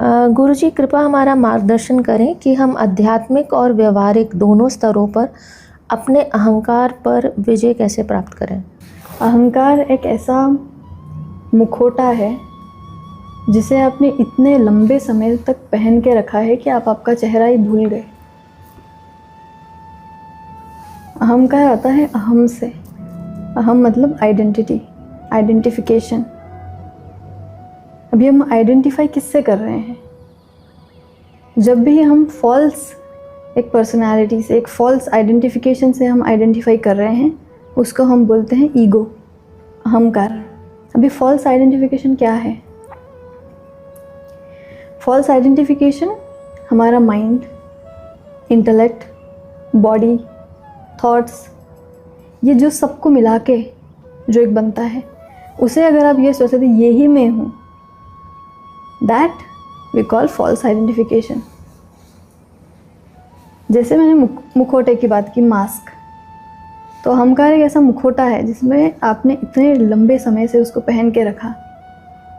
गुरुजी कृपा हमारा मार्गदर्शन करें कि हम आध्यात्मिक और व्यवहारिक दोनों स्तरों पर अपने अहंकार पर विजय कैसे प्राप्त करें। अहंकार एक ऐसा मुखौटा है जिसे आपने इतने लंबे समय तक पहन के रखा है कि आप आपका चेहरा ही भूल गए। अहंकार आता है अहम से। अहम मतलब आइडेंटिटी, आइडेंटिफिकेशन। अभी हम आइडेंटिफाई किससे कर रहे हैं? जब भी हम फॉल्स एक पर्सनालिटी से, एक फॉल्स आइडेंटिफिकेशन से हम आइडेंटिफाई कर रहे हैं, उसको हम बोलते हैं ईगो, अहंकार। अभी फॉल्स आइडेंटिफिकेशन क्या है? फॉल्स आइडेंटिफिकेशन हमारा माइंड, इंटेलेक्ट, बॉडी, थॉट्स, ये जो सबको मिला के जो एक बनता है, उसे अगर आप ये सोचते थे यही मैं हूँ, that we call false identification. जैसे मैंने मुखौटे की बात की, मास्क, तो अहंकार एक ऐसा मुखौटा है जिसमें आपने इतने लंबे समय से उसको पहन के रखा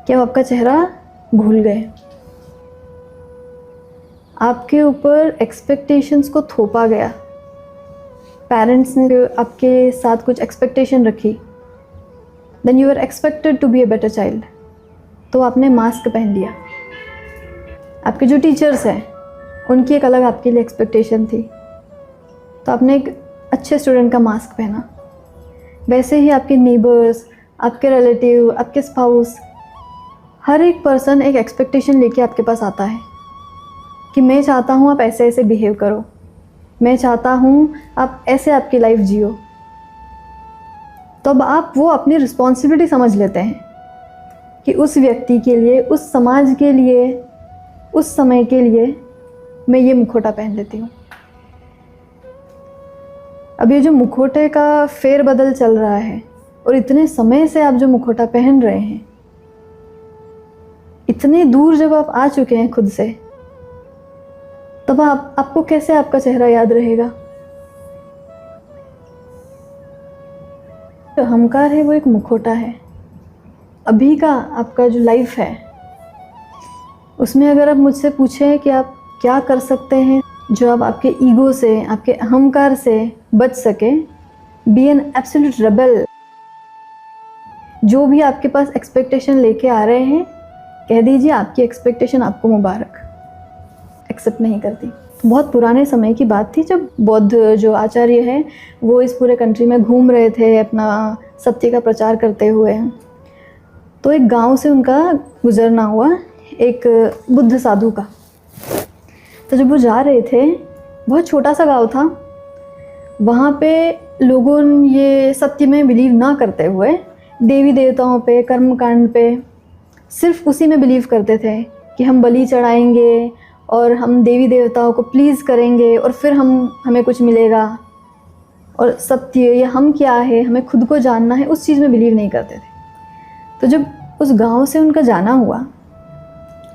कि अब आपका चेहरा भूल गए। आपके ऊपर एक्सपेक्टेशंस को थोपा गया, पेरेंट्स ने आपके साथ कुछ एक्सपेक्टेशन रखी, then you are expected to be a better child, तो आपने मास्क पहन लिया। आपके जो टीचर्स हैं उनकी एक अलग आपके लिए एक्सपेक्टेशन थी, तो आपने एक अच्छे स्टूडेंट का मास्क पहना। वैसे ही आपके नेबर्स, आपके रिलेटिव, आपके स्पाउस, हर एक पर्सन एक एक्सपेक्टेशन लेके आपके पास आता है कि मैं चाहता हूँ आप ऐसे ऐसे बिहेव करो, मैं चाहता हूँ आप ऐसे आपकी लाइफ जियो। तो अब आप वो अपनी रिस्पॉन्सिबिलिटी समझ लेते हैं कि उस व्यक्ति के लिए, उस समाज के लिए, उस समय के लिए मैं ये मुखौटा पहन लेती हूँ। अब ये जो मुखौटे का फेरबदल चल रहा है और इतने समय से आप जो मुखौटा पहन रहे हैं, इतने दूर जब आप आ चुके हैं खुद से, तब आपको कैसे आपका चेहरा याद रहेगा? जो अहंकार है वो एक मुखौटा है। अभी का आपका जो लाइफ है उसमें अगर आप मुझसे पूछें कि आप क्या कर सकते हैं जो आप आपके ईगो से, आपके अहंकार से बच सके, बी एन एब्सोल्यूट रेबल। जो भी आपके पास एक्सपेक्टेशन लेके आ रहे हैं, कह दीजिए आपकी एक्सपेक्टेशन आपको मुबारक, एक्सेप्ट नहीं करती। बहुत पुराने समय की बात थी जब बौद्ध जो आचार्य हैं वो इस पूरे कंट्री में घूम रहे थे अपना सत्य का प्रचार करते हुए। तो एक गांव से उनका गुजरना हुआ, एक बुद्ध साधु का। तो जब वो जा रहे थे, बहुत छोटा सा गांव था, वहाँ पे लोगों ये सत्य में बिलीव ना करते हुए देवी देवताओं पे, कर्मकांड पे, सिर्फ उसी में बिलीव करते थे कि हम बलि चढ़ाएंगे और हम देवी देवताओं को प्लीज़ करेंगे और फिर हमें कुछ मिलेगा, और सत्य या हम क्या है, हमें खुद को जानना है, उस चीज़ में बिलीव नहीं करते थे। तो जब उस गांव से उनका जाना हुआ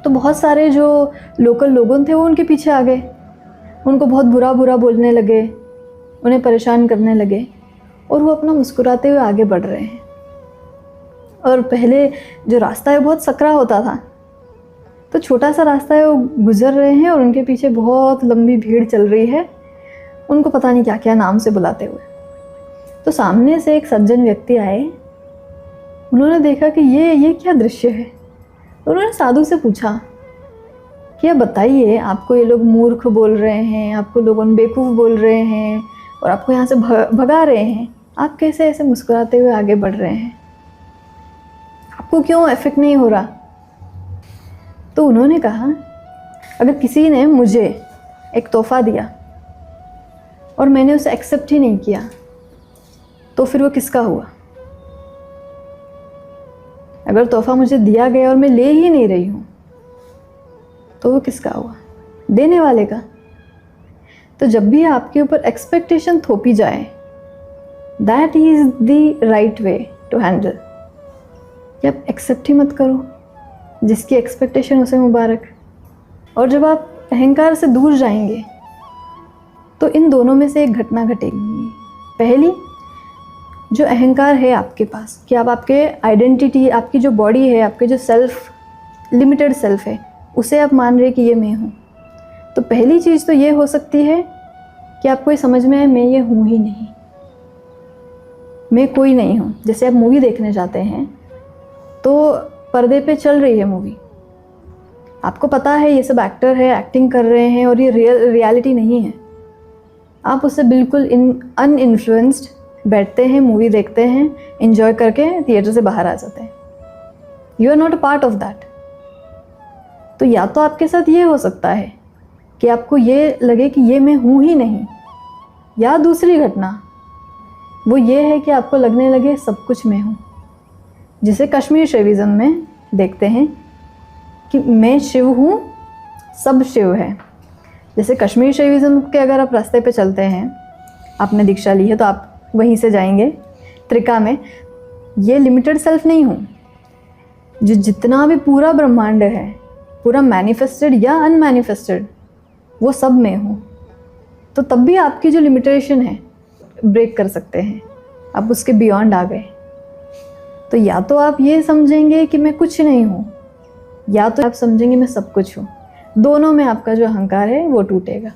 तो बहुत सारे जो लोकल लोगों थे वो उनके पीछे आ गए, उनको बहुत बुरा बुरा बोलने लगे, उन्हें परेशान करने लगे, और वो अपना मुस्कुराते हुए आगे बढ़ रहे हैं। और पहले जो रास्ता है बहुत सकरा होता था, तो छोटा सा रास्ता है, वो गुजर रहे हैं और उनके पीछे बहुत लंबी भीड़ चल रही है, उनको पता नहीं क्या क्या नाम से बुलाते हुए। तो सामने से एक सज्जन व्यक्ति आए, उन्होंने देखा कि ये क्या दृश्य है। तो उन्होंने साधु से पूछा कि आप बताइए, आपको ये लोग मूर्ख बोल रहे हैं, आपको लोगों बेवकूफ़ बोल रहे हैं और आपको यहाँ से भगा रहे हैं, आप कैसे ऐसे मुस्कुराते हुए आगे बढ़ रहे हैं, आपको क्यों इफेक्ट नहीं हो रहा? तो उन्होंने कहा, अगर किसी ने मुझे एक तोहफ़ा दिया और मैंने उसे एक्सेप्ट ही नहीं किया, तो फिर वो किसका हुआ? अगर तोहफ़ा मुझे दिया गया और मैं ले ही नहीं रही हूँ, तो वो किसका हुआ? देने वाले का। तो जब भी आपके ऊपर एक्सपेक्टेशन थोपी जाए, that is the right way to handle. कि आप एक्सेप्ट ही मत करो, जिसकी एक्सपेक्टेशन उसे मुबारक। और जब आप अहंकार से दूर जाएंगे तो इन दोनों में से एक घटना घटेगी। पहली, जो अहंकार है आपके पास कि आप आपके आइडेंटिटी, आपकी जो बॉडी है, आपके जो सेल्फ, लिमिटेड सेल्फ है, उसे आप मान रहे कि ये मैं हूँ। तो पहली चीज़ तो ये हो सकती है कि आपको ये समझ में आए मैं ये हूँ ही नहीं, मैं कोई नहीं हूँ। जैसे आप मूवी देखने जाते हैं तो पर्दे पे चल रही है मूवी, आपको पता है ये सब एक्टर है, एक्टिंग कर रहे हैं और ये रियलिटी नहीं है। आप उससे बिल्कुल अनइन्फ्लुएंस्ड बैठते हैं, मूवी देखते हैं, एंजॉय करके थिएटर से बाहर आ जाते हैं। You are not a part of that. तो या तो आपके साथ ये हो सकता है कि आपको ये लगे कि ये मैं हूँ ही नहीं, या दूसरी घटना वो ये है कि आपको लगने लगे सब कुछ मैं हूँ। जिसे कश्मीर शैविज़्म में देखते हैं कि मैं शिव हूँ, सब शिव है। जैसे कश्मीर शैविज़्म के अगर आप रास्ते पे चलते हैं, आपने दीक्षा ली है तो आप वहीं से जाएंगे त्रिका में, ये लिमिटेड सेल्फ नहीं हूँ, जो जितना भी पूरा ब्रह्मांड है, पूरा मैनिफेस्टेड या अनमैनिफेस्टेड, वो सब मैं हूँ। तो तब भी आपकी जो लिमिटेशन है ब्रेक कर सकते हैं, आप उसके बियॉन्ड आ गए। तो या तो आप ये समझेंगे कि मैं कुछ नहीं हूँ, या तो आप समझेंगे मैं सब कुछ हूँ। दोनों में आपका जो अहंकार है वो टूटेगा।